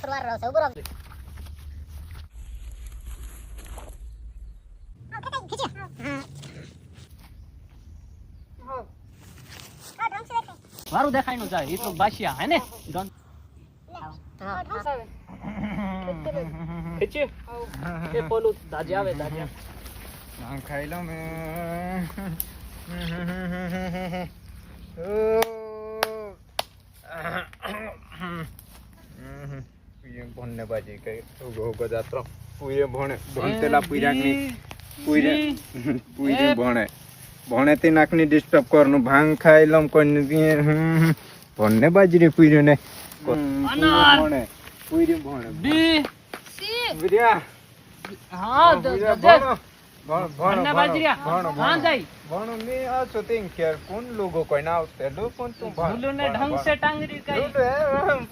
ફરવાર રહ્યો છે ઉભો રહો મારું દેખાય નું જાય એ તો બાશિયા હે ને ડોન ખીચી એ પોલું દાજે આવે દાજે નામ ખાઈ લો મે ભણને બાજી કઈ ઉગો જાત્રો પુયે ભણે ભણતેલા પુરાકની પુયે ભણે ભણે તે નાકની ડિસ્ટર્બ કરનું ભાંગ ખાઈ લમ કોઈને ભણને બાજરી પુયે ને ભણે પુયે ભણે બી સી વિદ્યા હા ભણો ભણો બાજરીયા હા જાય ભણો મે આ તો તિંગ કેર કોણ લોગો કોઈ ના આવતે લો કોણ તું ભણ ભૂલુને ઢંગ સે ટાંગરી કઈ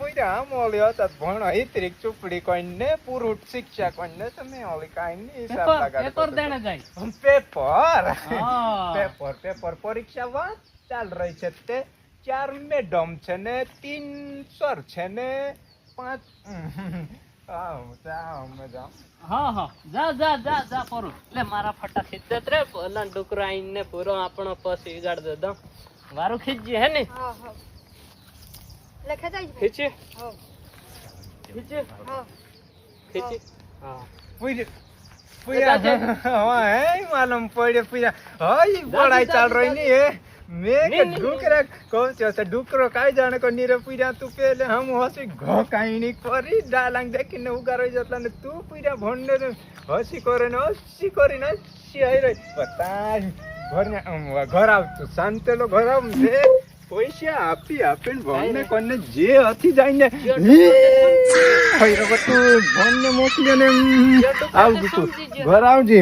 પુયરા મોલ્યો તા ભણો હિતરીક ચૂપડી કોઈને પૂરું શિક્ષા કોઈને તમે ઓલી કાઈ ની હિસાબ લગાડો પેપર દેને જાય પેપર હા પેપર પરીક્ષા વાત ચાલ રહી છે તે 4 મેડમ છે ને 3 સર છે ને 5 હા હા જા જા જા જા પોરો લે મારા ફટા ખીચત રે પલન ડુકરો આઈને પૂરો આપણો પછી ગાડ દે દો વારું ખીચજી હે ને હા હા લે ખેંચાઈ ખીચી હા ખીચી હા ખીચી હા પુયા હા હે માલूम પડે પુયા હઈ પढ़ाई ચાલ રહી ની હે मैं के डुकरा कौन से डुकरो काई जाने को नीरे पुया तू पहले हम हसी घो काई नी करी डालांग देखिने उगारो जतला ने तू पुया भण्ने हसी करे न हसी करी न सियाई रे पता घर आव तू शांतेलो घर आव दे पैसा आपीने भण्ने कोने जे हती जाइने खै रे तू भण्ने मोकली ने आव तू घर आवजी